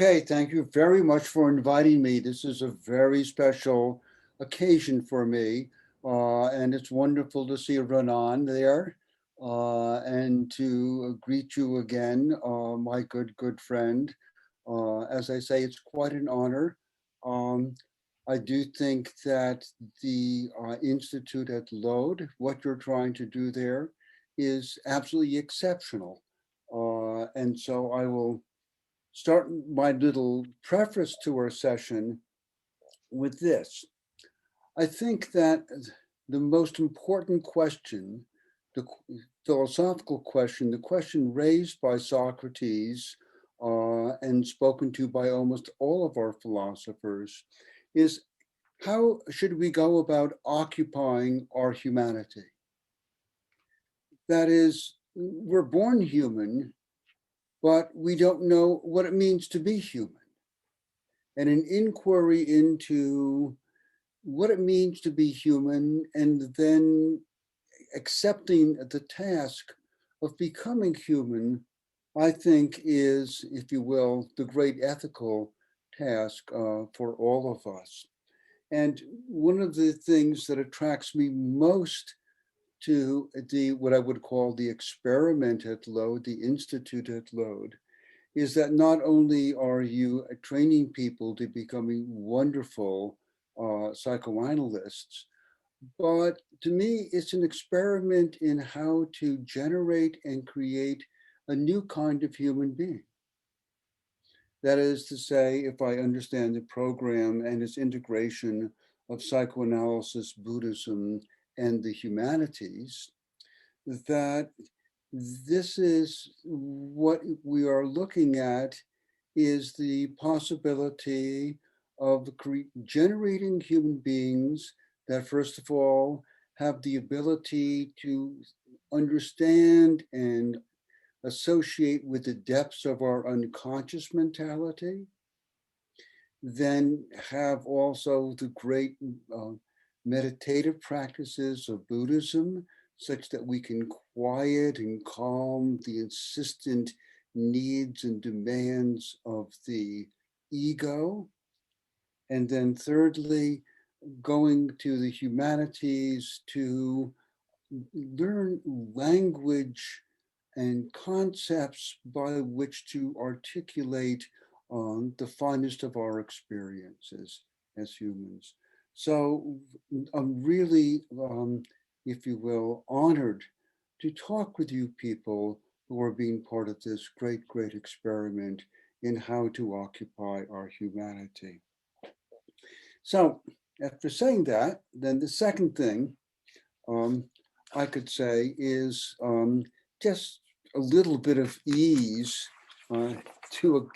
Okay, thank you very much for inviting me. This is a very special occasion for me, and it's wonderful to see Renan there and to greet you again, my good friend. As I say, it's quite an honor. Um, I do think that the Institute at Load, what you're trying to do there, is absolutely exceptional. And so I will start my little preface to our session with this. I think that the most important question, the philosophical question, the question raised by Socrates and spoken to by almost all of our philosophers, is how should we go about occupying our humanity? That is, we're born human, but we don't know what it means to be human. And an inquiry into what it means to be human and then accepting the task of becoming human, I think is, if you will, the great ethical task for all of us. And one of the things that attracts me most to the what I would call the experiment at Load, the Institute at Load, is that not only are you training people to becoming wonderful psychoanalysts, but to me, it's an experiment in how to generate and create a new kind of human being. That is to say, if I understand the program and its integration of psychoanalysis, Buddhism, and the humanities, that this is what we are looking at is the possibility of generating human beings that, first of all, have the ability to understand and associate with the depths of our unconscious mentality, then have also the great meditative practices of Buddhism, such that we can quiet and calm the insistent needs and demands of the ego. And then thirdly, going to the humanities to learn language and concepts by which to articulate the finest of our experiences as humans. So I'm really, if you will, honored to talk with you people who are being part of this great experiment in how to occupy our humanity. So after saying that, then the second thing I could say is just a little bit of ease to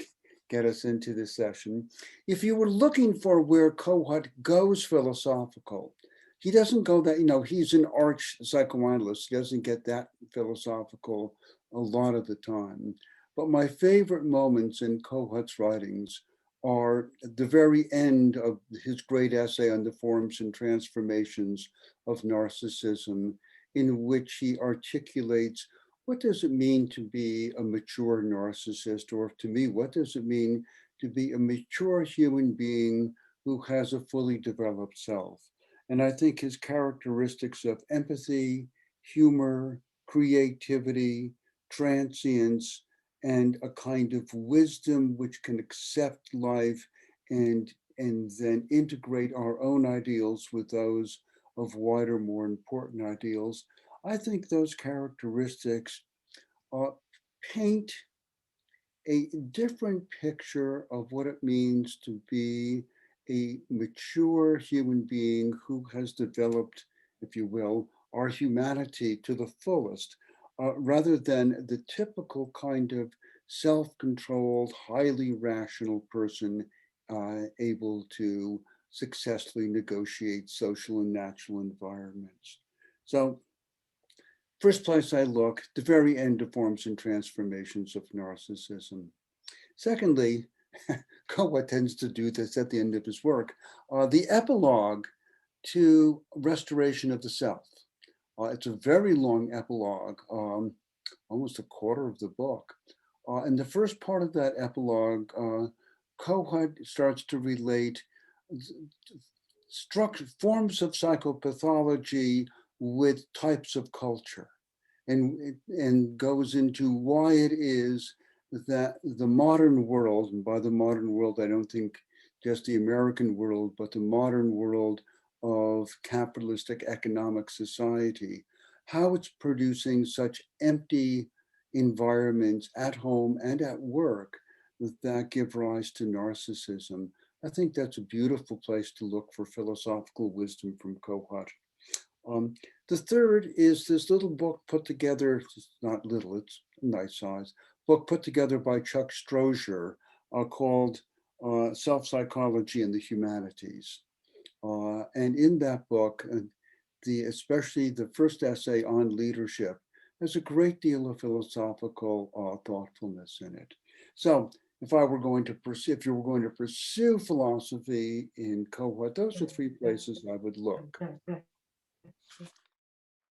get us into this session. If you were looking for where Kohut goes philosophical, he doesn't go that, he's an arch psychoanalyst. He doesn't get that philosophical a lot of the time. But my favorite moments in Kohut's writings are at the very end of his great essay on the forms and transformations of narcissism, in which he articulates what does it mean to be a mature narcissist, or to me, what does it mean to be a mature human being who has a fully developed self? And I think his characteristics of empathy, humor, creativity, transience, and a kind of wisdom which can accept life and then integrate our own ideals with those of wider, more important ideals. I think those characteristics paint a different picture of what it means to be a mature human being who has developed, if you will, our humanity to the fullest, rather than the typical kind of self-controlled, highly rational person able to successfully negotiate social and natural environments. So first place I look, the very end of forms and transformations of narcissism. Secondly, Kohut tends to do this at the end of his work, the epilogue to restoration of the self. It's a very long epilogue, almost a quarter of the book. And the first part of that epilogue Kohut starts to relate forms of psychopathology with types of culture, and goes into why it is that the modern world, and by the modern world, I don't think just the American world, but the modern world of capitalistic economic society, how it's producing such empty environments at home and at work that give rise to narcissism. I think that's a beautiful place to look for philosophical wisdom from Kohut. The third is this little book put together, it's not little, it's a nice size, book put together by Chuck Strozier called Self-Psychology and the Humanities. And in that book, especially the first essay on leadership, there's a great deal of philosophical thoughtfulness in it. So if you were going to pursue philosophy in Kohut, those are three places I would look.